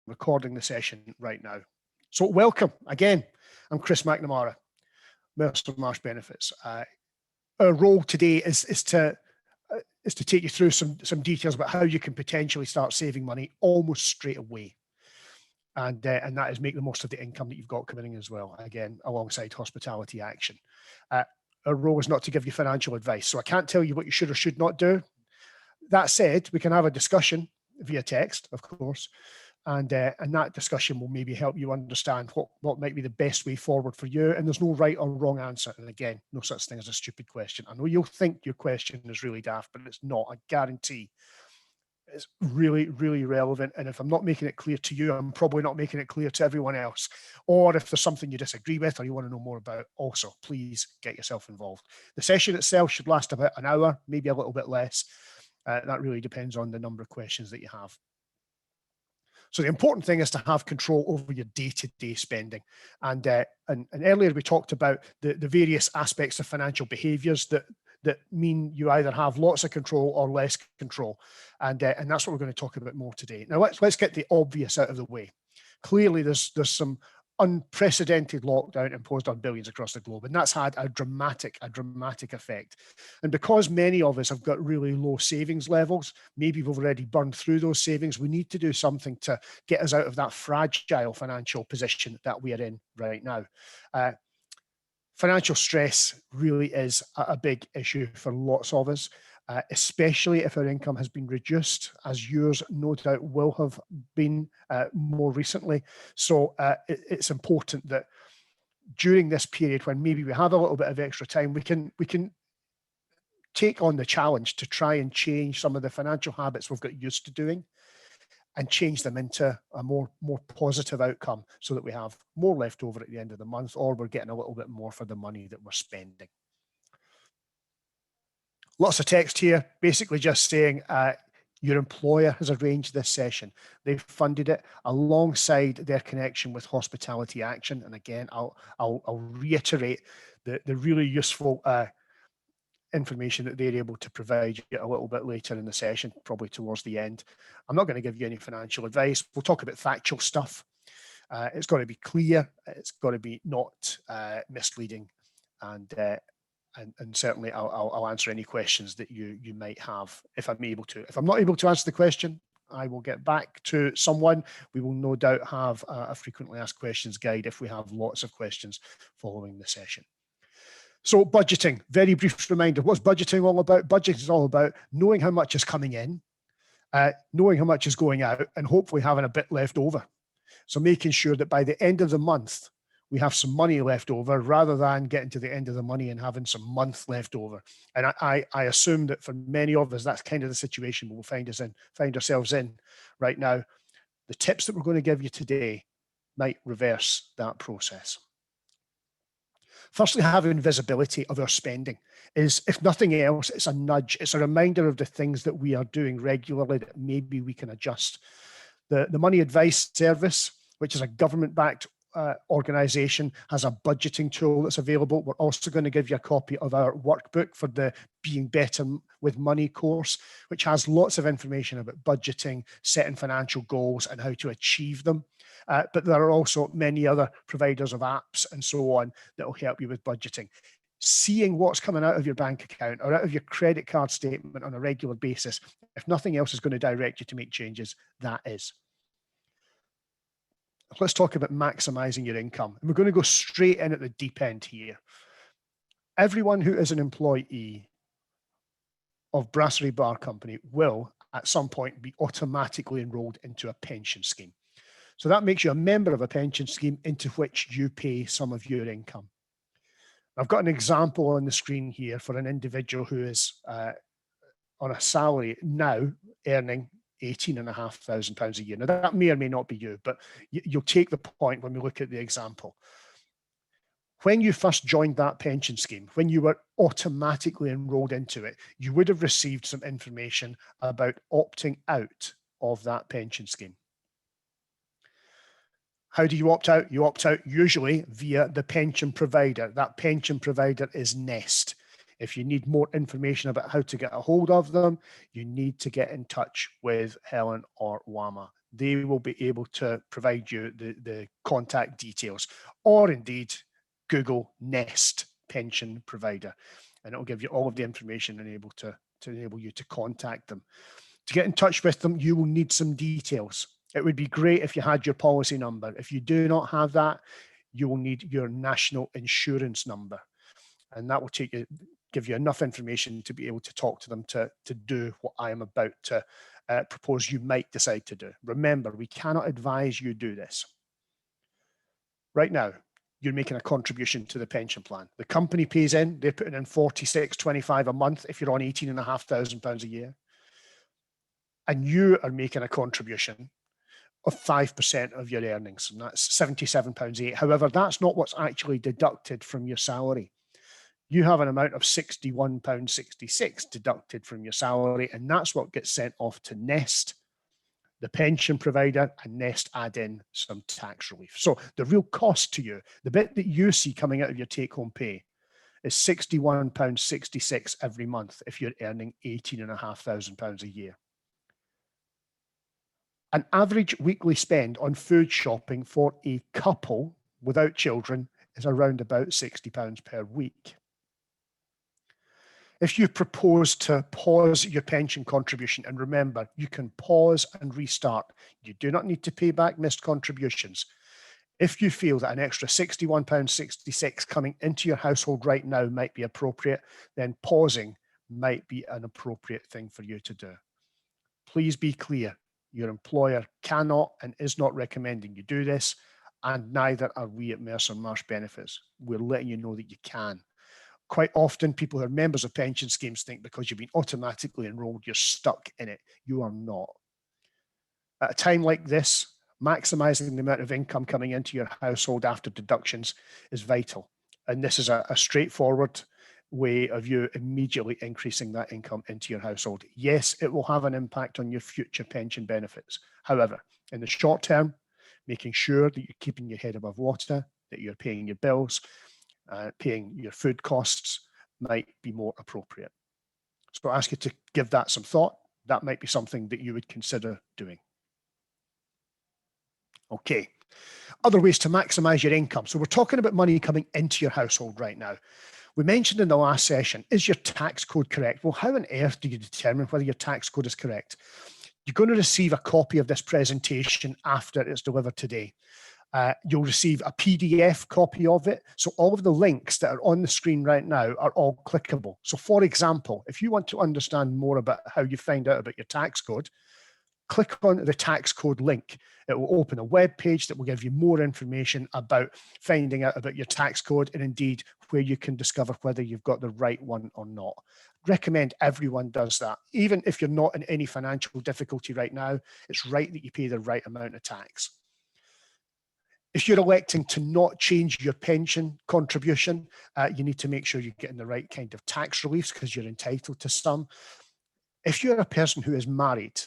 recording the session right now. So welcome again. I'm Chris McNamara, Mercer Marsh Benefits. Our role today is to take you through some details about how you can potentially start saving money almost straight away. And that is make the most of the income that you've got coming in as well, again, alongside hospitality action. Our role is not to give you financial advice, so I can't tell you what you should or should not do. That said, we can have a discussion via text, of course, and that discussion will maybe help you understand what might be the best way forward for you. And there's no right or wrong answer. And again, no such thing as a stupid question. I know you'll think your question is really daft, but it's not. I guarantee it's really, really relevant. And if I'm not making it clear to you, I'm probably not making it clear to everyone else. Or if there's something you disagree with or you want to know more about, also, please get yourself involved. The session itself should last about an hour, maybe a little bit less. That really depends on the number of questions that you have. So the important thing is to have control over your day-to-day spending. And earlier we talked about the various aspects of financial behaviors that mean you either have lots of control or less control. And that's what we're going to talk about more today. Now let's get the obvious out of the way. Clearly there's some unprecedented lockdown imposed on billions across the globe, and that's had a dramatic effect. And because many of us have got really low savings levels, maybe we've already burned through those savings, we need to do something to get us out of that fragile financial position that we are in right now. Financial stress really is a big issue for lots of us, especially if our income has been reduced, as yours no doubt will have been more recently. So it's important that during this period when maybe we have a little bit of extra time, we can take on the challenge to try and change some of the financial habits we've got used to doing and change them into a more positive outcome so that we have more left over at the end of the month, or we're getting a little bit more for the money that we're spending. Lots of text here, basically just saying your employer has arranged this session. They've funded it alongside their connection with Hospality Action. And again, I'll reiterate the really useful information that they're able to provide you a little bit later in the session, probably towards the end. I'm not going to give you any financial advice. We'll talk about factual stuff. It's got to be clear. It's got to be not misleading. And certainly I'll answer any questions that you might have if I'm able to. If I'm not able to answer the question, I will get back to someone. We will no doubt have a frequently asked questions guide if we have lots of questions following the session. So budgeting, very brief reminder. What's budgeting all about? Budgeting is all about knowing how much is coming in, knowing how much is going out, and hopefully having a bit left over. So making sure that by the end of the month, we have some money left over rather than getting to the end of the money and having some month left over. And I assume that for many of us, that's kind of the situation we'll find ourselves in right now. The tips that we're going to give you today might reverse that process. Firstly, having visibility of our spending is, if nothing else, it's a nudge. It's a reminder of the things that we are doing regularly that maybe we can adjust. The Money Advice Service, which is a government-backed organisation, has a budgeting tool that's available. We're also going to give you a copy of our workbook for the Being Better with Money course, which has lots of information about budgeting, setting financial goals and how to achieve them. But there are also many other providers of apps and so on that will help you with budgeting. Seeing what's coming out of your bank account or out of your credit card statement on a regular basis, if nothing else is going to direct you to make changes, that is. Let's talk about maximizing your income. And we're going to go straight in at the deep end here. Everyone who is an employee of Brasserie Bar Company will, at some point, be automatically enrolled into a pension scheme. So that makes you a member of a pension scheme into which you pay some of your income. I've got an example on the screen here for an individual who is on a salary now earning £18,500 a year. Now that may or may not be you, but you'll take the point when we look at the example. When you first joined that pension scheme, when you were automatically enrolled into it, you would have received some information about opting out of that pension scheme. How do you opt out? You opt out usually via the pension provider. That pension provider is Nest. If you need more information about how to get a hold of them, you need to get in touch with Helen or Wama. they will be able to provide you the contact details, or indeed Google Nest pension provider, and it'll give you all of the information and able to enable you to contact them. To get in touch with them, you will need some details. It would be great if you had your policy number. If you do not have that, you will need your national insurance number, and that will give you enough information to be able to talk to them to do what I am about to propose you might decide to do. Remember, we cannot advise you do this. Right now, you're making a contribution to the pension plan. The company pays in, they're putting in £46.25 a month if you're on £18,500 a year. And you are making a contribution of 5% of your earnings, and that's £77.08. However, that's not what's actually deducted from your salary. You have an amount of £61.66 deducted from your salary, and that's what gets sent off to Nest, the pension provider, and Nest add in some tax relief. So the real cost to you, the bit that you see coming out of your take-home pay, is £61.66 every month if you're earning £18,500 a year. An average weekly spend on food shopping for a couple without children is around about £60 per week. If you propose to pause your pension contribution, and remember, you can pause and restart. You do not need to pay back missed contributions. If you feel that an extra £61.66 coming into your household right now might be appropriate, then pausing might be an appropriate thing for you to do. Please be clear. Your employer cannot and is not recommending you do this, and neither are we at Mercer Marsh Benefits. We're letting you know that you can. Quite often, people who are members of pension schemes think because you've been automatically enrolled, you're stuck in it. You are not. At a time like this, maximizing the amount of income coming into your household after deductions is vital. And this is a straightforward way of you immediately increasing that income into your household. Yes, it will have an impact on your future pension benefits. However, in the short term, making sure that you're keeping your head above water, that you're paying your bills, paying your food costs might be more appropriate. So I ask you to give that some thought. That might be something that you would consider doing. Okay, other ways to maximize your income. So we're talking about money coming into your household right now. We mentioned in the last session, is your tax code correct? Well, how on earth do you determine whether your tax code is correct? You're going to receive a copy of this presentation after it's delivered today. You'll receive a PDF copy of it. So all of the links that are on the screen right now are all clickable. So for example, if you want to understand more about how you find out about your tax code, click on the tax code link. It will open a web page that will give you more information about finding out about your tax code, and indeed where you can discover whether you've got the right one or not. Recommend everyone does that. Even if you're not in any financial difficulty right now, it's right that you pay the right amount of tax. If you're electing to not change your pension contribution, you need to make sure you're getting the right kind of tax reliefs because you're entitled to some. If you're a person who is married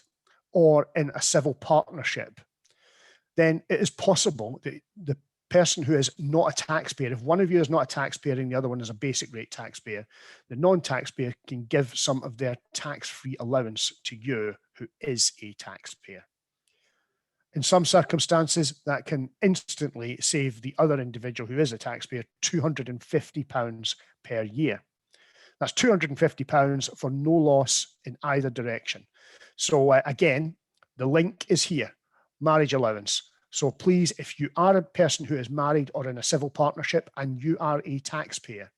or in a civil partnership, then it is possible that the person who is not a taxpayer, if one of you is not a taxpayer and the other one is a basic rate taxpayer, the non-taxpayer can give some of their tax-free allowance to you who is a taxpayer. In some circumstances, that can instantly save the other individual who is a taxpayer £250 per year. That's £250 for no loss in either direction. So again, the link is here, marriage allowance. So please, if you are a person who is married or in a civil partnership and you are a taxpayer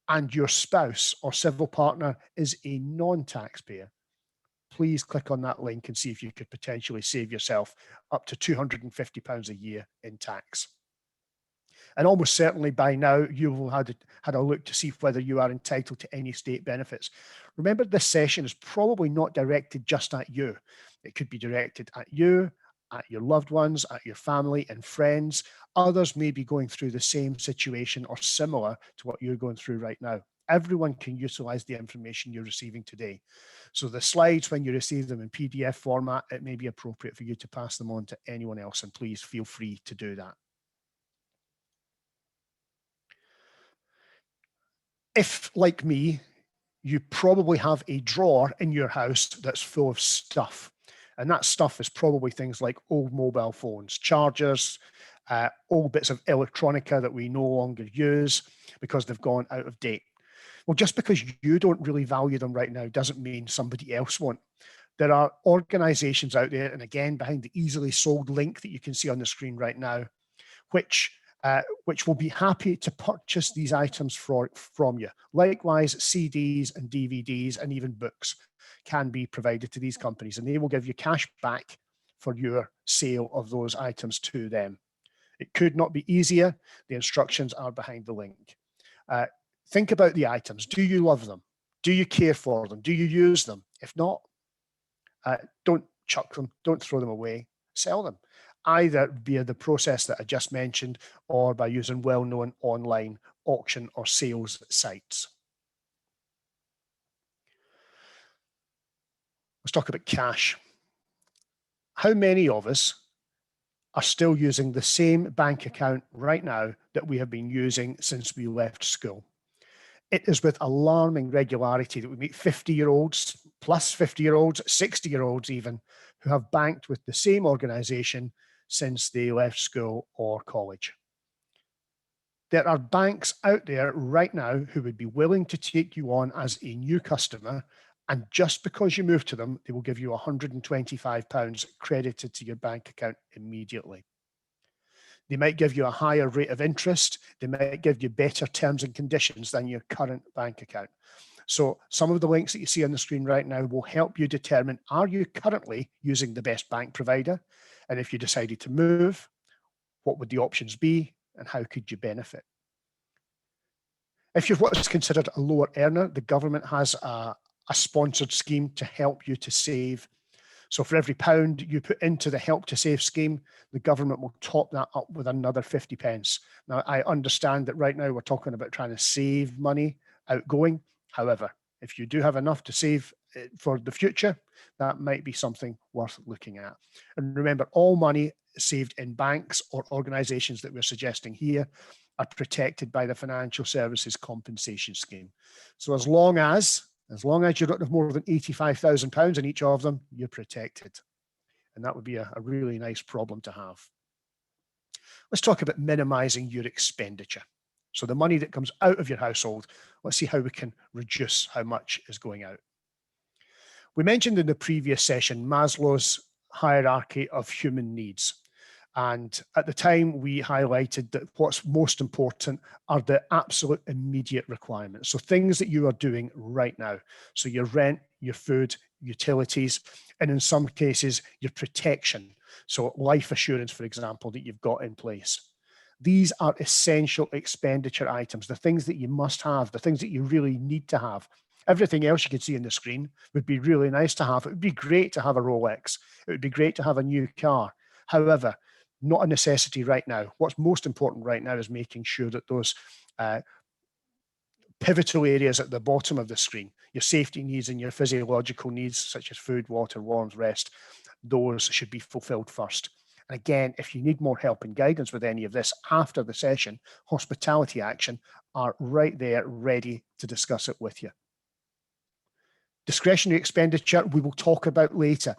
and your spouse or civil partner is a non-taxpayer, please click on that link and see if you could potentially save yourself up to £250 a year in tax. And almost certainly by now, you will have had a look to see whether you are entitled to any state benefits. Remember, this session is probably not directed just at you. It could be directed at you, at your loved ones, at your family and friends. Others may be going through the same situation or similar to what you're going through right now. Everyone can utilize the information you're receiving today. So the slides, when you receive them in PDF format, it may be appropriate for you to pass them on to anyone else, and please feel free to do that. If, like me, you probably have a drawer in your house that's full of stuff. And that stuff is probably things like old mobile phones, chargers, old bits of electronica that we no longer use because they've gone out of date. Well, just because you don't really value them right now doesn't mean somebody else won't. There are organizations out there, and again, behind the easily sold link that you can see on the screen right now, which will be happy to purchase these items from you. Likewise, CDs and DVDs and even books can be provided to these companies, and they will give you cash back for your sale of those items to them. It could not be easier. The instructions are behind the link. Think about the items. Do you love them? Do you care for them? Do you use them? If not, don't chuck them, don't throw them away, sell them, either via the process that I just mentioned or by using well-known online auction or sales sites. Let's talk about cash. How many of us are still using the same bank account right now that we have been using since we left school? It is with alarming regularity that we meet 50-year-olds, plus 50-year-olds, 60-year-olds even, who have banked with the same organization since they left school or college. There are banks out there right now who would be willing to take you on as a new customer, and just because you move to them, they will give you £125 credited to your bank account immediately. They might give you a higher rate of interest. They might give you better terms and conditions than your current bank account. So some of the links that you see on the screen right now will help you determine, are you currently using the best bank provider? And if you decided to move, what would the options be and how could you benefit? If you're what's considered a lower earner, the government has a sponsored scheme to help you to save. So for every £1 you put into the Help to Save scheme, the government will top that up with another 50 pence. Now, I understand that right now we're talking about trying to save money outgoing. However, if you do have enough to save for the future, that might be something worth looking at. And remember, all money saved in banks or organizations that we're suggesting here are protected by the Financial Services Compensation Scheme. So as long as you don't have more than £85,000 in each of them, you're protected. And that would be a really nice problem to have. Let's talk about minimizing your expenditure. So the money that comes out of your household, let's see how we can reduce how much is going out. We mentioned in the previous session Maslow's hierarchy of human needs. And at the time, we highlighted that what's most important are the absolute immediate requirements. So things that you are doing right now. So your rent, your food, utilities, and in some cases, your protection. So life assurance, for example, that you've got in place. These are essential expenditure items, the things that you must have, the things that you really need to have. Everything else you can see on the screen would be really nice to have. It would be great to have a Rolex. It would be great to have a new car. However, not a necessity right now. What's most important right now is making sure that those pivotal areas at the bottom of the screen, your safety needs and your physiological needs, such as food, water, warmth, rest, those should be fulfilled first. And again, if you need more help and guidance with any of this after the session, Hospitality Action are right there ready to discuss it with you. Discretionary expenditure, we will talk about later.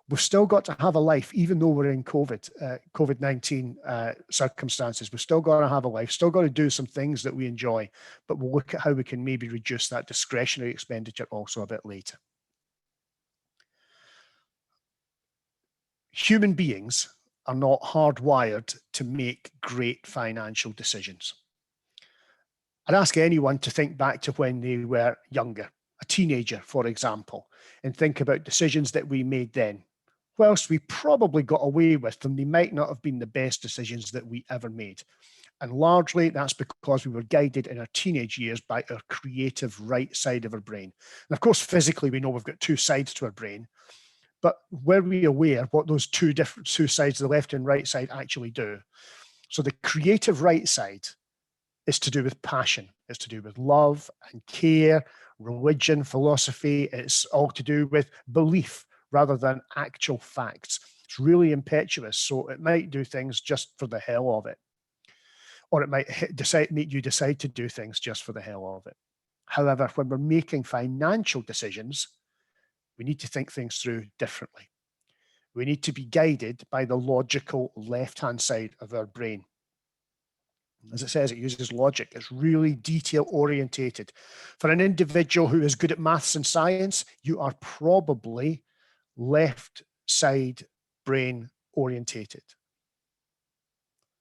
We've still got to have a life, even though we're in COVID-19 circumstances. We've still got to have a life, still got to do some things that we enjoy, but we'll look at how we can maybe reduce that discretionary expenditure also a bit later. Human beings are not hardwired to make great financial decisions. I'd ask anyone to think back to when they were younger, a teenager, for example, and think about decisions that we made then. Whilst we probably got away with them, they might not have been the best decisions that we ever made. And largely that's because we were guided in our teenage years by our creative right side of our brain. And of course, physically, we know we've got two sides to our brain, but were we aware what those two sides, the left and right side, actually do? So the creative right side is to do with passion. It's to do with love and care, religion, philosophy. It's all to do with belief rather than actual facts. It's really impetuous, so it might do things just for the hell of it. Or it might make you decide to do things just for the hell of it. However, when we're making financial decisions, we need to think things through differently. We need to be guided by the logical left-hand side of our brain. As it says, it uses logic. It's really detail orientated. For an individual who is good at maths and science, you are probably left side brain orientated.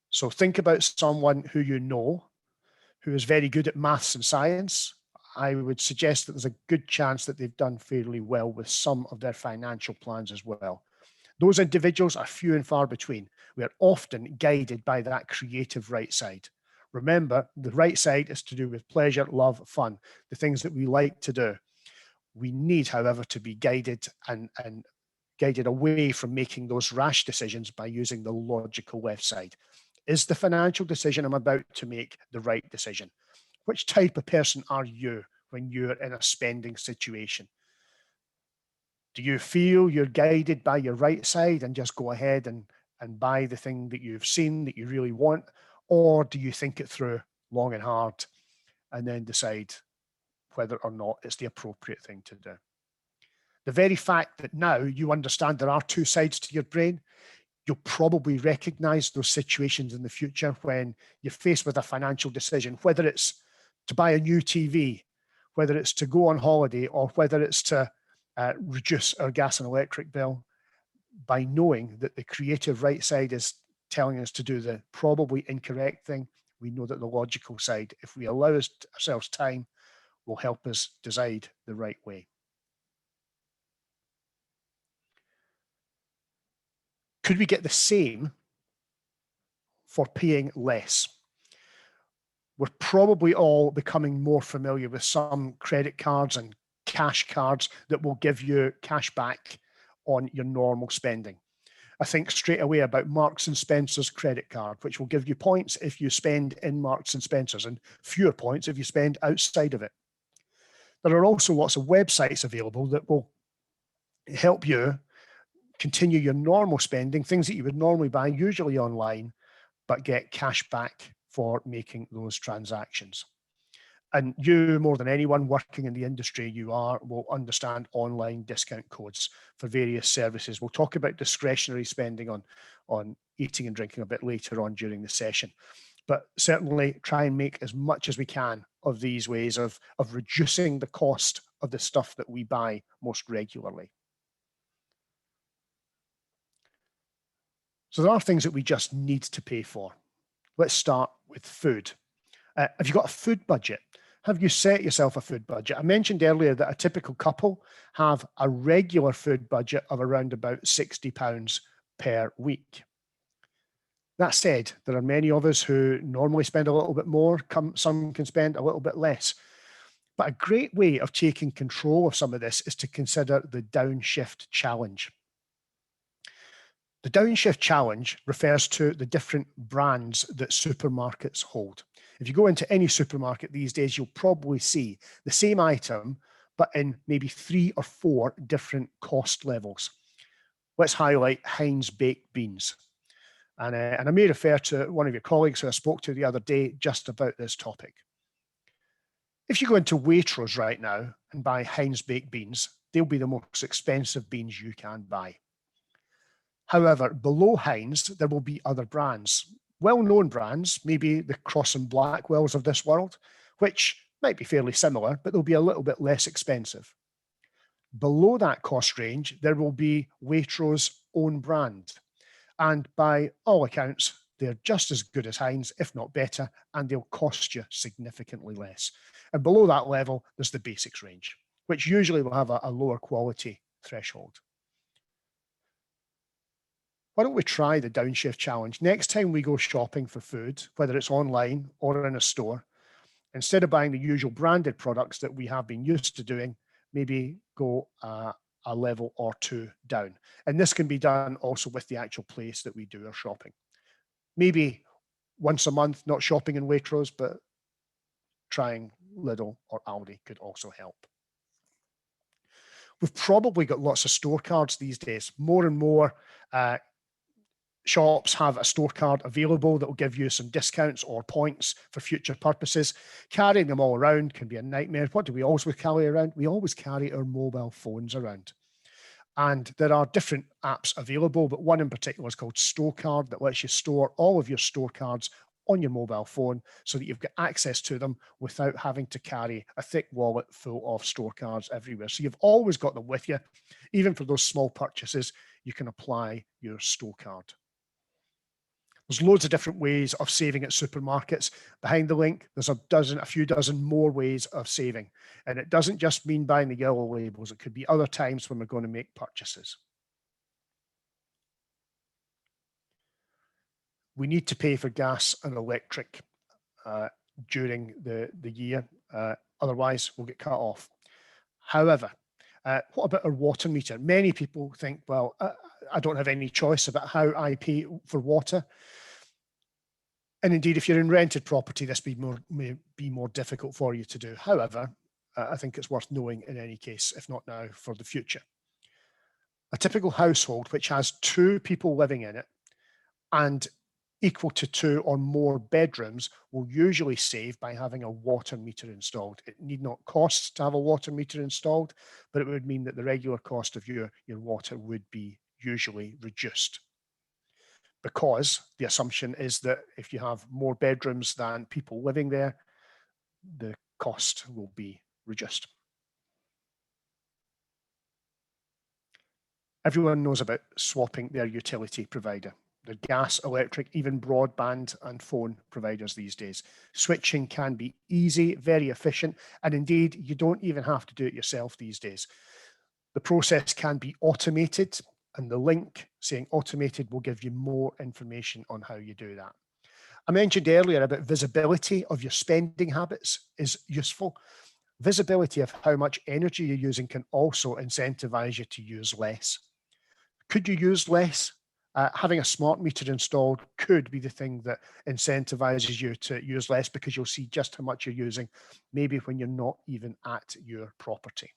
So think about someone who you know who is very good at maths and science. I would suggest that there's a good chance that they've done fairly well with some of their financial plans as well. Those individuals are few and far between. We are often guided by that creative right side. Remember, the right side is to do with pleasure, love, fun, the things that we like to do. We need, however, to be guided and guided away from making those rash decisions by using the logical left side. Is the financial decision I'm about to make the right decision? Which type of person are you when you're in a spending situation? Do you feel you're guided by your right side and just go ahead and buy the thing that you've seen that you really want? Or do you think it through long and hard and then decide whether or not it's the appropriate thing to do? The very fact that now you understand there are two sides to your brain, you'll probably recognize those situations in the future when you're faced with a financial decision, whether it's to buy a new TV, whether it's to go on holiday, or whether it's to reduce our gas and electric bill. By knowing that the creative right side is telling us to do the probably incorrect thing, we know that the logical side, if we allow ourselves time, will help us decide the right way. Could we get the same for paying less? We're probably all becoming more familiar with some credit cards and cash cards that will give you cash back on your normal spending. I think straight away about Marks and Spencer's credit card, which will give you points if you spend in Marks and Spencer's and fewer points if you spend outside of it. There are also lots of websites available that will help you continue your normal spending, things that you would normally buy, usually online, but get cash back for making those transactions. And you, more than anyone working in the industry you are, will understand online discount codes for various services. We'll talk about discretionary spending on eating and drinking a bit later on during the session. But certainly try and make as much as we can of these ways of reducing the cost of the stuff that we buy most regularly. So there are things that we just need to pay for. Let's start with food. Have you got a food budget? Have you set yourself a food budget? I mentioned earlier that a typical couple have a regular food budget of around about £60 per week. That said, there are many of us who normally spend a little bit more, some can spend a little bit less. But a great way of taking control of some of this is to consider the downshift challenge. The downshift challenge refers to the different brands that supermarkets hold. If you go into any supermarket these days, you'll probably see the same item, but in maybe 3 or 4 different cost levels. Let's highlight Heinz baked beans. And I may refer to one of your colleagues who I spoke to the other day just about this topic. If you go into Waitrose right now and buy Heinz baked beans, they'll be the most expensive beans you can buy. However, below Heinz, there will be other brands, well-known brands, maybe the Cross and Blackwells of this world, which might be fairly similar, but they'll be a little bit less expensive. Below that cost range, there will be Waitrose's own brand. And by all accounts, they're just as good as Heinz, if not better, and they'll cost you significantly less. And below that level, there's the basics range, which usually will have a lower quality threshold. Why don't we try the downshift challenge? Next time we go shopping for food, whether it's online or in a store, instead of buying the usual branded products that we have been used to doing, maybe go a level or 2 down. And this can be done also with the actual place that we do our shopping. Maybe once a month, not shopping in Waitrose, but trying Lidl or Aldi could also help. We've probably got lots of store cards these days. More and more shops have a store card available that will give you some discounts or points for future purposes. Carrying them all around can be a nightmare. What do we always carry around? We always carry our mobile phones around. And there are different apps available, but one in particular is called StoreCard that lets you store all of your store cards on your mobile phone so that you've got access to them without having to carry a thick wallet full of store cards everywhere. So you've always got them with you. Even for those small purchases, you can apply your store card. There's loads of different ways of saving at supermarkets. Behind the link, there's a few dozen more ways of saving. And it doesn't just mean buying the yellow labels. It could be other times when we're going to make purchases. We need to pay for gas and electric during the year. Otherwise, we'll get cut off. However, what about our water meter? Many people think, well, I don't have any choice about how I pay for water. And indeed, if you're in rented property, this may be more difficult for you to do. However, I think it's worth knowing in any case, if not now, for the future. A typical household which has 2 people living in it and equal to 2 or more bedrooms will usually save by having a water meter installed. It need not cost to have a water meter installed, but it would mean that the regular cost of your water would be usually reduced. Because the assumption is that if you have more bedrooms than people living there, the cost will be reduced. Everyone knows about swapping their utility provider. The gas, electric, even broadband and phone providers these days. Switching can be easy, very efficient, and indeed, you don't even have to do it yourself these days. The process can be automated, and the link saying automated will give you more information on how you do that. I mentioned earlier about visibility of your spending habits is useful. Visibility of how much energy you're using can also incentivize you to use less. Could you use less? Having a smart meter installed could be the thing that incentivizes you to use less because you'll see just how much you're using, maybe when you're not even at your property.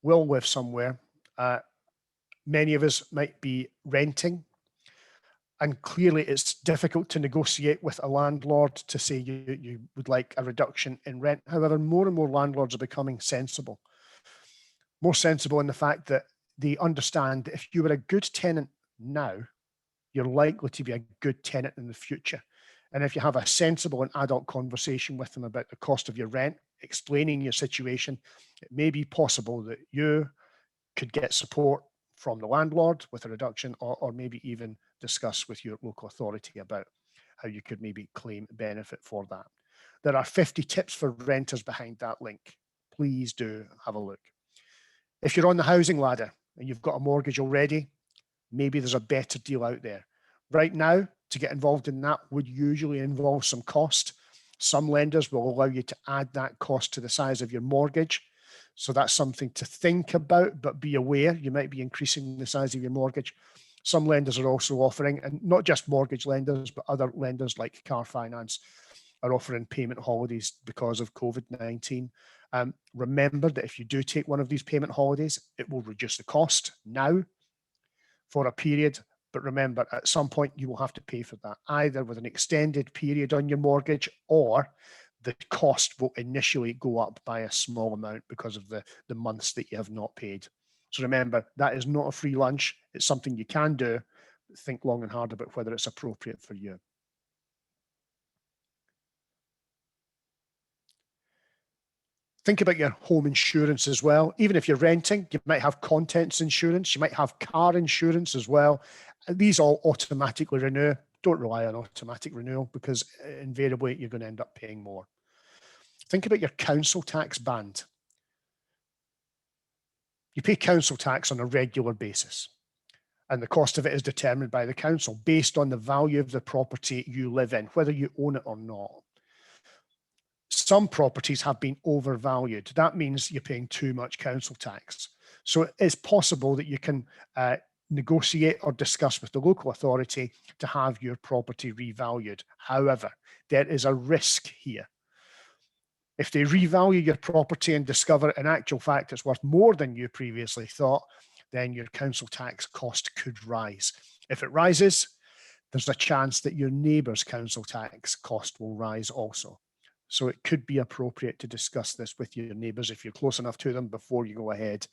We'll live somewhere. Many of us might be renting, and clearly it's difficult to negotiate with a landlord to say you would like a reduction in rent. However, more and more landlords are becoming sensible. More sensible in the fact that they understand that if you were a good tenant now, you're likely to be a good tenant in the future. And if you have a sensible and adult conversation with them about the cost of your rent, explaining your situation, it may be possible that you could get support from the landlord with a reduction, or maybe even discuss with your local authority about how you could maybe claim benefit for that. There are 50 tips for renters behind that link. Please do have a look. If you're on the housing ladder and you've got a mortgage already, maybe there's a better deal out there. Right now, to get involved in that would usually involve some cost. Some lenders will allow you to add that cost to the size of your mortgage. So that's something to think about, but be aware you might be increasing the size of your mortgage. Some lenders are also offering, and not just mortgage lenders, but other lenders like car finance are offering payment holidays because of COVID-19. Remember that if you do take one of these payment holidays, it will reduce the cost now for a period. But remember, at some point, you will have to pay for that, either with an extended period on your mortgage, or the cost will initially go up by a small amount because of the months that you have not paid. So remember, that is not a free lunch. It's something you can do. Think long and hard about whether it's appropriate for you. Think about your home insurance as well. Even if you're renting, you might have contents insurance. You might have car insurance as well. These all automatically renew. Don't rely on automatic renewal because invariably you're going to end up paying more. Think about your council tax band. You pay council tax on a regular basis, and the cost of it is determined by the council based on the value of the property you live in, whether you own it or not. Some properties have been overvalued. That means you're paying too much council tax. So it's possible that you can negotiate or discuss with the local authority to have your property revalued. However, there is a risk here. If they revalue your property and discover in actual fact it's worth more than you previously thought, then your council tax cost could rise. If it rises, there's a chance that your neighbour's council tax cost will rise also. So it could be appropriate to discuss this with your neighbours if you're close enough to them before you go ahead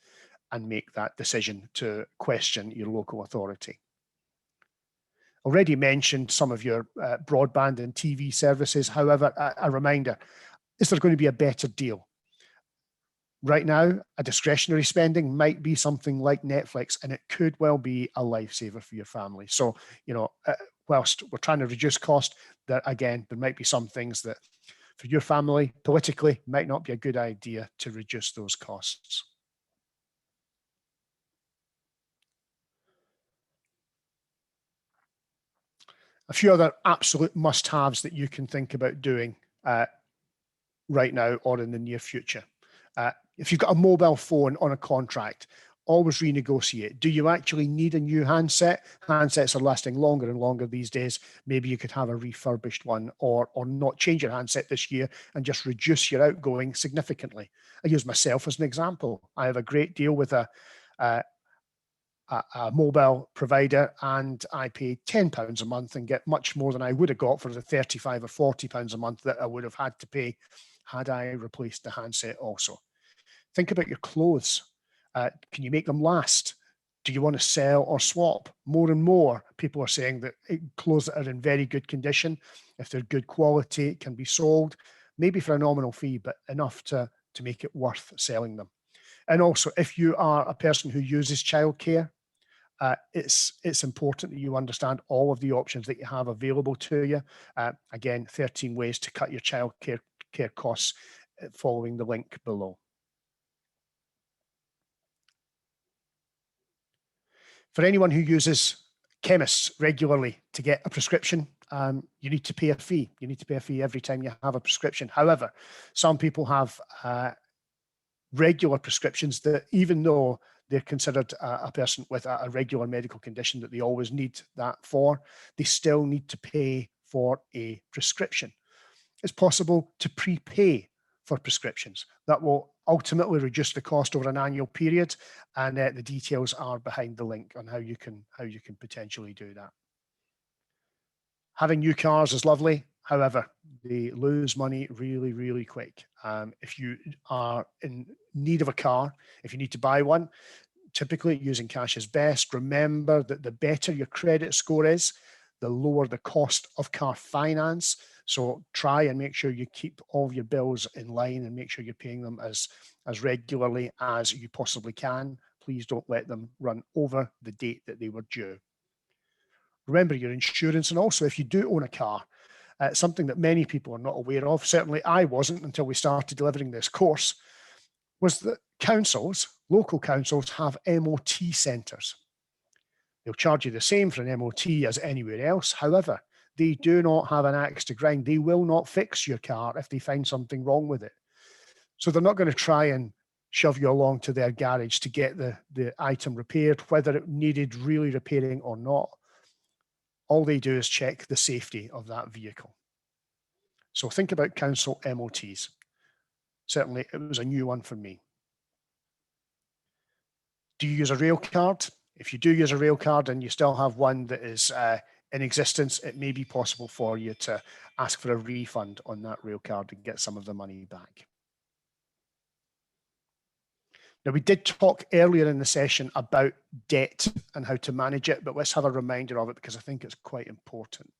and make that decision to question your local authority. Already mentioned some of your broadband and TV services. However, a reminder, is there going to be a better deal? Right now, a discretionary spending might be something like Netflix, and it could well be a lifesaver for your family. So, whilst we're trying to reduce cost, there might be some things that for your family politically might not be a good idea to reduce those costs. A few other absolute must-haves that you can think about doing right now or in the near future. If you've got a mobile phone on a contract, always renegotiate. Do you actually need a new handset? Handsets are lasting longer and longer these days. Maybe you could have a refurbished one, or not change your handset this year and just reduce your outgoing significantly. I use myself as an example. I have a great deal with a mobile provider, and I pay £10 a month and get much more than I would have got for the £35 or £40 a month that I would have had to pay had I replaced the handset also. Think about your clothes. Can you make them last? Do you want to sell or swap? More and more people are saying that clothes that are in very good condition, if they're good quality, can be sold, maybe for a nominal fee, but enough to make it worth selling them. And also, if you are a person who uses childcare, it's important that you understand all of the options that you have available to you. Again, 13 ways to cut your childcare costs following the link below. For anyone who uses chemists regularly to get a prescription, you need to pay a fee. You need to pay a fee every time you have a prescription. However, some people have regular prescriptions that, even though they're considered a person with a regular medical condition that they always need that for, they still need to pay for a prescription. It's possible to prepay for prescriptions. That will ultimately reduce the cost over an annual period, and the details are behind the link on how you can potentially do that. Having new cars is lovely. However, they lose money really, really quick. If you are in need of a car, if you need to buy one, typically using cash is best. Remember that the better your credit score is, the lower the cost of car finance. So try and make sure you keep all of your bills in line and make sure you're paying them as regularly as you possibly can. Please don't let them run over the date that they were due. Remember your insurance, and also if you do own a car, something that many people are not aware of, certainly I wasn't until we started delivering this course, was that local councils have MOT centres. They'll charge you the same for an MOT as anywhere else. However, they do not have an axe to grind. They will not fix your car if they find something wrong with it. So they're not going to try and shove you along to their garage to get the item repaired, whether it needed really repairing or not. All they do is check the safety of that vehicle. So think about council MOTs. Certainly, it was a new one for me. Do you use a rail card? If you do use a rail card and you still have one that is in existence, it may be possible for you to ask for a refund on that rail card and get some of the money back. Now, we did talk earlier in the session about debt and how to manage it, but let's have a reminder of it because I think it's quite important.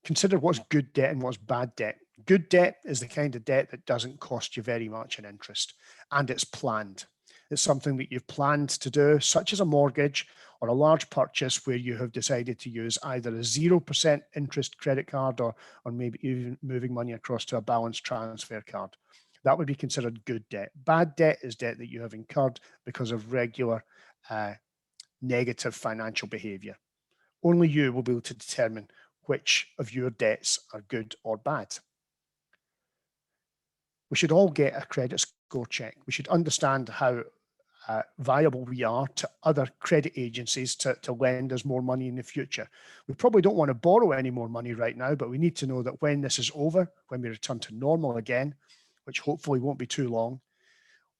Consider what's good debt and what's bad debt. Good debt is the kind of debt that doesn't cost you very much in interest, and it's planned. It's something that you've planned to do, such as a mortgage or a large purchase where you have decided to use either a 0% interest credit card or maybe even moving money across to a balance transfer card. That would be considered good debt. Bad debt is debt that you have incurred because of regular negative financial behavior. Only you will be able to determine which of your debts are good or bad. We should all get a credit score check. We should understand how viable we are to other credit agencies to lend us more money in the future. We probably don't want to borrow any more money right now, but we need to know that when this is over, when we return to normal again, which hopefully won't be too long,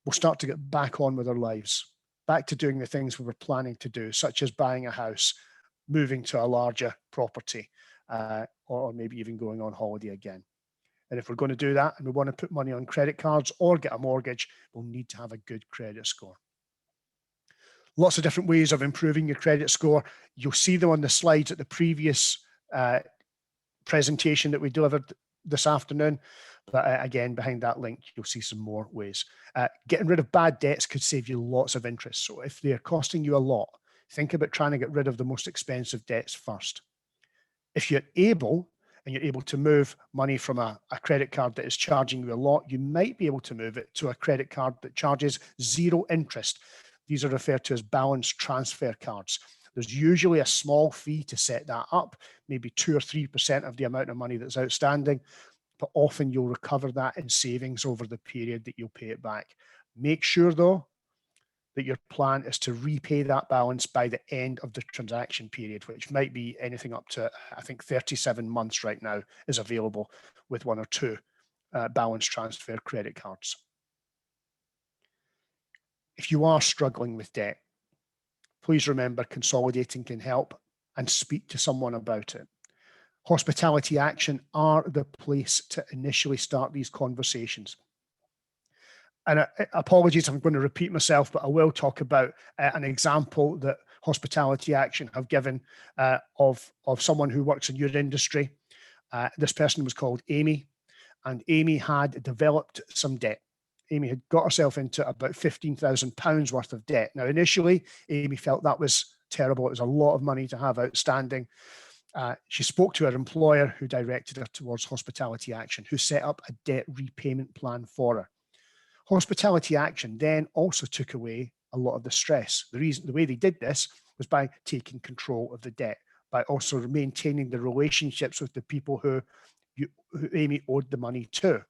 we'll start to get back on with our lives, back to doing the things we were planning to do, such as buying a house, moving to a larger property, or maybe even going on holiday again. And if we're going to do that and we want to put money on credit cards or get a mortgage, we'll need to have a good credit score. Lots of different ways of improving your credit score. You'll see them on the slides at the previous presentation that we delivered this afternoon. But again, behind that link, you'll see some more ways. Getting rid of bad debts could save you lots of interest. So if they're costing you a lot, think about trying to get rid of the most expensive debts first. If you're able, and you're able to move money from a credit card that is charging you a lot, you might be able to move it to a credit card that charges 0 interest. These are referred to as balance transfer cards. There's usually a small fee to set that up, maybe 2 or 3% of the amount of money that's outstanding, but often you'll recover that in savings over the period that you'll pay it back. Make sure though that your plan is to repay that balance by the end of the transaction period, which might be anything up to, I think 37 months right now is available with 1 or 2 balance transfer credit cards. If you are struggling with debt, please remember consolidating can help, and speak to someone about it. Hospitality Action are the place to initially start these conversations. And apologies, I'm going to repeat myself, but I will talk about an example that Hospitality Action have given of someone who works in your industry. This person was called Amy, and Amy had developed some debt. Amy had got herself into about £15,000 worth of debt. Now, initially, Amy felt that was terrible. It was a lot of money to have outstanding. She spoke to her employer, who directed her towards Hospitality Action, who set up a debt repayment plan for her. Hospitality Action then also took away a lot of the stress. The way they did this was by taking control of the debt, by also maintaining the relationships with the people who Amy owed the money to.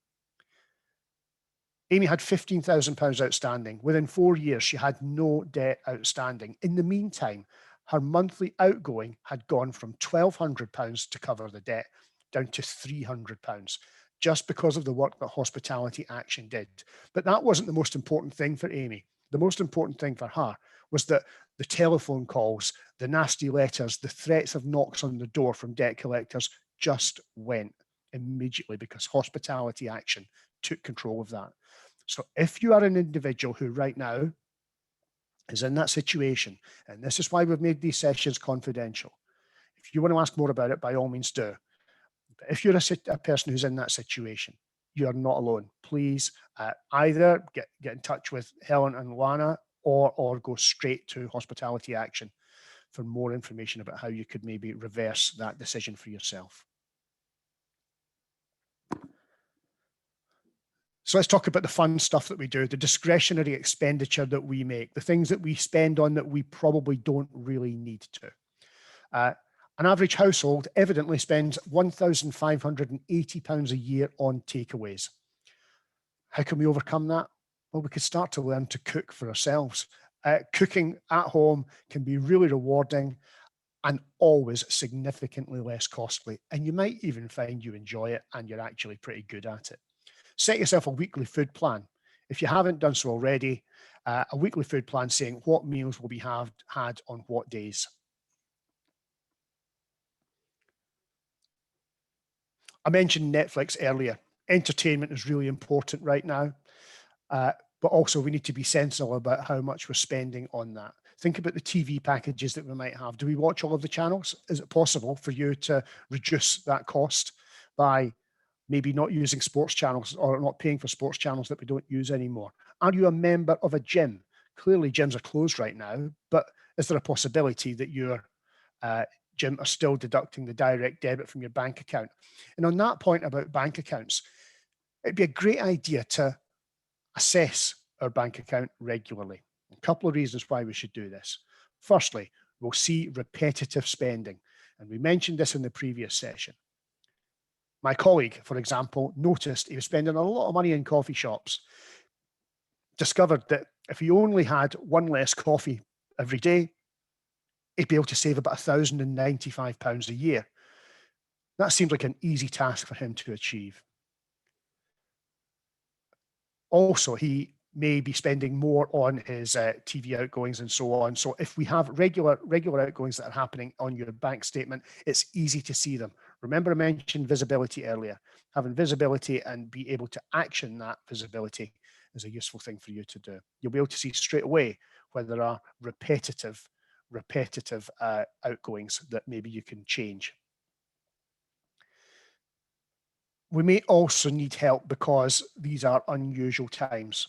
Amy had £15,000 outstanding. Within 4 years, she had no debt outstanding. In the meantime, her monthly outgoing had gone from £1,200 to cover the debt down to £300, just because of the work that Hospitality Action did. But that wasn't the most important thing for Amy. The most important thing for her was that the telephone calls, the nasty letters, the threats of knocks on the door from debt collectors just went immediately, because Hospitality Action took control of that. So if you are an individual who right now is in that situation, and this is why we've made these sessions confidential, if you want to ask more about it, by all means do. But if you're a person who's in that situation, you're not alone. Please either get in touch with Helen and Lana, or go straight to Hospitality Action for more information about how you could maybe reverse that decision for yourself. So let's talk about the fun stuff that we do, the discretionary expenditure that we make, the things that we spend on that we probably don't really need to. An average household evidently spends £1,580 a year on takeaways. How can we overcome that? Well, we could start to learn to cook for ourselves. Cooking at home can be really rewarding and always significantly less costly. And you might even find you enjoy it and you're actually pretty good at it. Set yourself a weekly food plan. If you haven't done so already, a weekly food plan saying what meals will be had on what days. I mentioned Netflix earlier. Entertainment is really important right now, but also we need to be sensible about how much we're spending on that. Think about the TV packages that we might have. Do we watch all of the channels? Is it possible for you to reduce that cost by maybe not using sports channels, or not paying for sports channels that we don't use anymore? Are you a member of a gym? Clearly gyms are closed right now, but is there a possibility that your gym are still deducting the direct debit from your bank account? And on that point about bank accounts, it'd be a great idea to assess our bank account regularly. A couple of reasons why we should do this. Firstly, we'll see repetitive spending, and we mentioned this in the previous session. My colleague, for example, noticed he was spending a lot of money in coffee shops, discovered that if he only had one less coffee every day, he'd be able to save about £1,095 a year. That seemed like an easy task for him to achieve. Also, he may be spending more on his TV outgoings and so on. So if we have regular outgoings that are happening on your bank statement, it's easy to see them. Remember, I mentioned visibility earlier. Having visibility and be able to action that visibility is a useful thing for you to do. You'll be able to see straight away whether there are repetitive outgoings that maybe you can change. We may also need help because these are unusual times.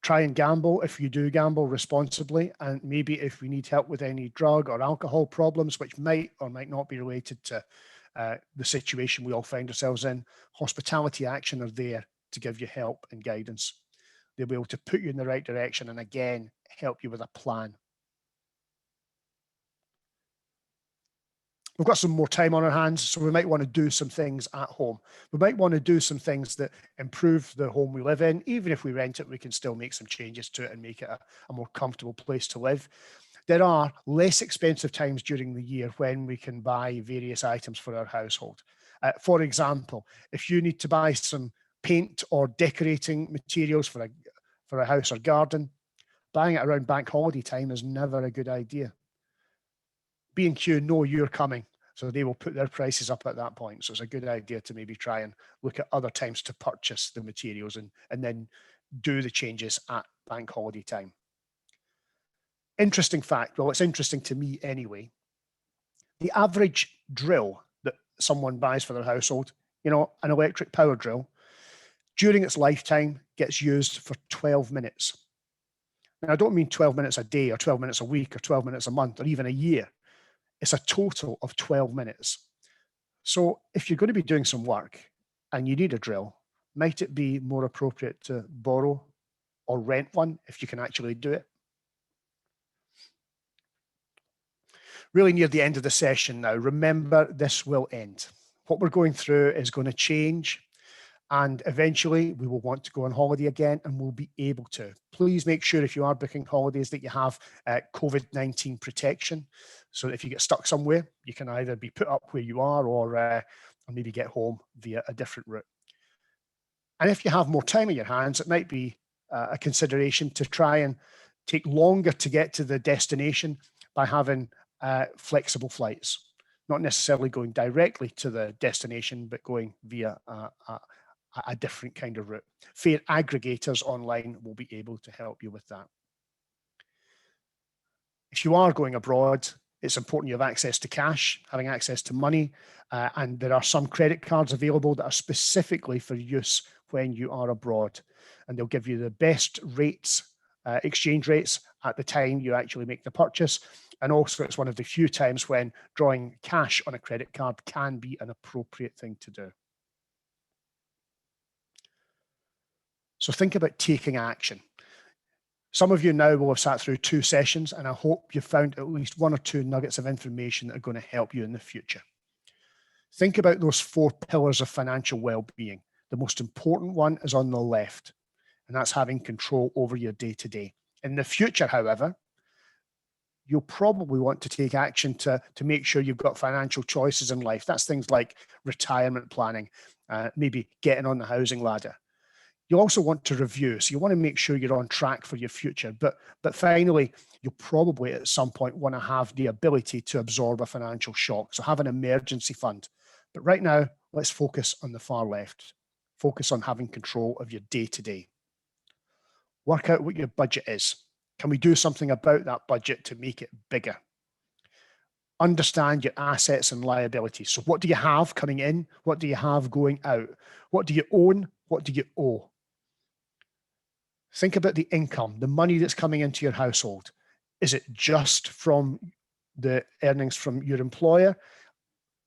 Try and gamble if you do gamble responsibly, and maybe if we need help with any drug or alcohol problems, which might or might not be related to the situation we all find ourselves in, Hospitality Action are there to give you help and guidance. They'll be able to put you in the right direction and again, help you with a plan. We've got some more time on our hands, so we might want to do some things at home. We might want to do some things that improve the home we live in. Even if we rent it, we can still make some changes to it and make it a more comfortable place to live. There are less expensive times during the year when we can buy various items for our household. For example, if you need to buy some paint or decorating materials for a house or garden, buying it around bank holiday time is never a good idea. B&Q know you're coming, so they will put their prices up at that point. So it's a good idea to maybe try and look at other times to purchase the materials and then do the changes at bank holiday time. Interesting fact, well, it's interesting to me anyway. The average drill that someone buys for their household, you know, an electric power drill, during its lifetime gets used for 12 minutes. Now, I don't mean 12 minutes a day or 12 minutes a week or 12 minutes a month or even a year. It's a total of 12 minutes. So if you're going to be doing some work and you need a drill, might it be more appropriate to borrow or rent one if you can actually do it? Really near the end of the session now, remember this will end. What we're going through is going to change, and eventually we will want to go on holiday again and we'll be able to. Please make sure if you are booking holidays that you have COVID-19 protection, so that if you get stuck somewhere, you can either be put up where you are or maybe get home via a different route. And if you have more time in your hands, it might be a consideration to try and take longer to get to the destination by having flexible flights, not necessarily going directly to the destination, but going via a different kind of route. Fare aggregators online will be able to help you with that. If you are going abroad, it's important you have access to cash, having access to money, and there are some credit cards available that are specifically for use when you are abroad, and they'll give you the best rates, exchange rates at the time you actually make the purchase. And also it's one of the few times when drawing cash on a credit card can be an appropriate thing to do. So think about taking action. Some of you now will have sat through 2 sessions, and I hope you've found at least 1 or 2 nuggets of information that are going to help you in the future. Think about those 4 pillars of financial well-being. The most important one is on the left, and that's having control over your day-to-day. In the future, however, you'll probably want to take action to make sure you've got financial choices in life. That's things like retirement planning, maybe getting on the housing ladder. You also want to review, so you want to make sure you're on track for your future. But finally, you'll probably at some point want to have the ability to absorb a financial shock. So have an emergency fund. But right now, let's focus on the far left. Focus on having control of your day-to-day. Work out what your budget is. Can we do something about that budget to make it bigger? Understand your assets and liabilities. So what do you have coming in? What do you have going out? What do you own? What do you owe? Think about the income, the money that's coming into your household. Is it just from the earnings from your employer,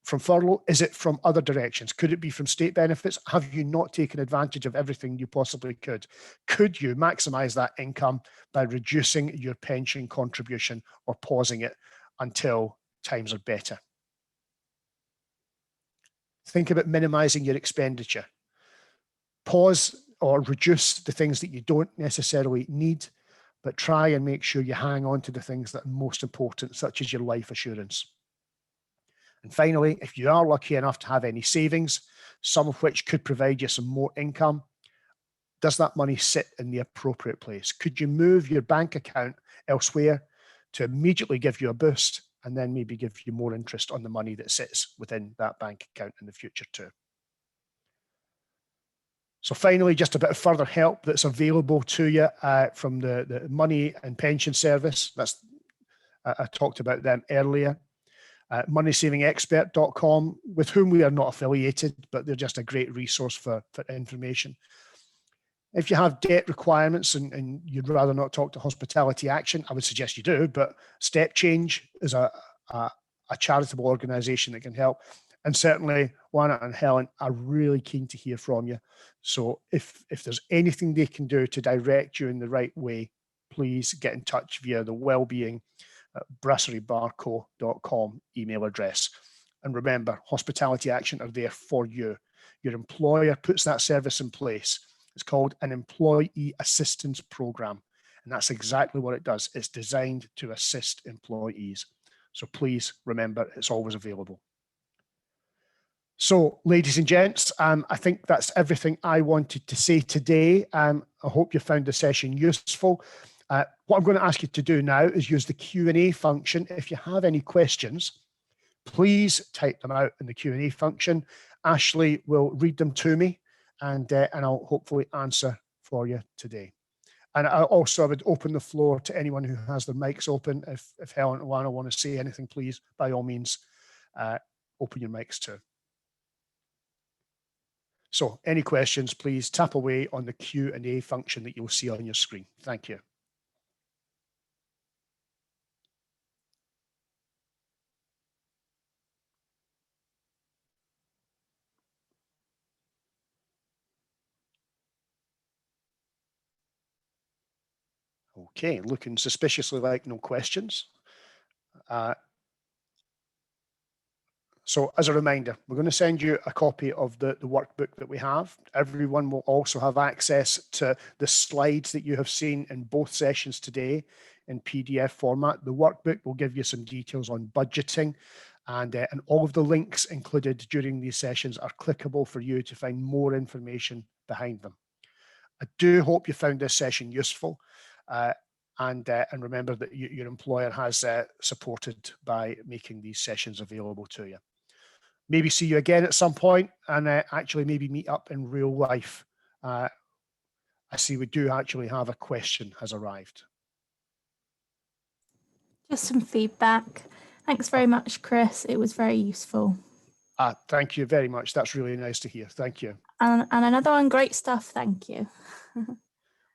from furlough? Is it from other directions? Could it be from state benefits? Have you not taken advantage of everything you possibly could? Could you maximize that income by reducing your pension contribution or pausing it until times are better? Think about minimizing your expenditure. Pause or reduce the things that you don't necessarily need, but try and make sure you hang on to the things that are most important, such as your life assurance. And finally, if you are lucky enough to have any savings, some of which could provide you some more income, does that money sit in the appropriate place? Could you move your bank account elsewhere to immediately give you a boost and then maybe give you more interest on the money that sits within that bank account in the future too? So finally, just a bit of further help that's available to you from the Money and Pension Service. I talked about them earlier. Moneysavingexpert.com, with whom we are not affiliated, but they're just a great resource for information. If you have debt requirements and you'd rather not talk to Hospitality Action, I would suggest you do, but Step Change is a charitable organisation that can help. And certainly Juana and Helen are really keen to hear from you. So if there's anything they can do to direct you in the right way, please get in touch via the wellbeing brasserybarco.com email address. And remember, Hospitality Action are there for you. Your employer puts that service in place. It's called an employee assistance program. And that's exactly what it does. It's designed to assist employees. So please remember, it's always available. So, ladies and gents, I think that's everything I wanted to say today. I hope you found the session useful. What I'm going to ask you to do now is use the Q&A function. If you have any questions, please type them out in the Q&A function. Ashley will read them to me, and I'll hopefully answer for you today. And I would open the floor to anyone who has their mics open. If Helen and Juana want to say anything, please, by all means, open your mics too. So any questions, please tap away on the Q&A function that you'll see on your screen. Thank you. Okay, looking suspiciously like no questions. So as a reminder, we're going to send you a copy of the workbook that we have. Everyone will also have access to the slides that you have seen in both sessions today in PDF format. The workbook will give you some details on budgeting, and all of the links included during these sessions are clickable for you to find more information behind them. I do hope you found this session useful. And remember that your employer has supported by making these sessions available to you. Maybe see you again at some point, and actually maybe meet up in real life. I see we do actually have a question has arrived. Just some feedback. Thanks very much, Chris. It was very useful. Thank you very much. That's really nice to hear. Thank you. And another one, great stuff. Thank you.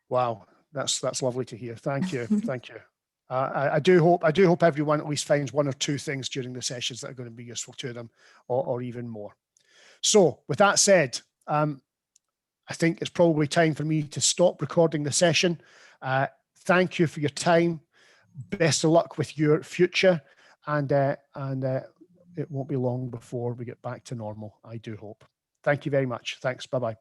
Wow, that's lovely to hear. Thank you. Thank you. I do hope everyone at least finds one or two things during the sessions that are going to be useful to them, or even more. So with that said, I think it's probably time for me to stop recording the session. Thank you for your time. Best of luck with your future, and it won't be long before we get back to normal, I do hope. Thank you very much. Thanks. Bye-bye.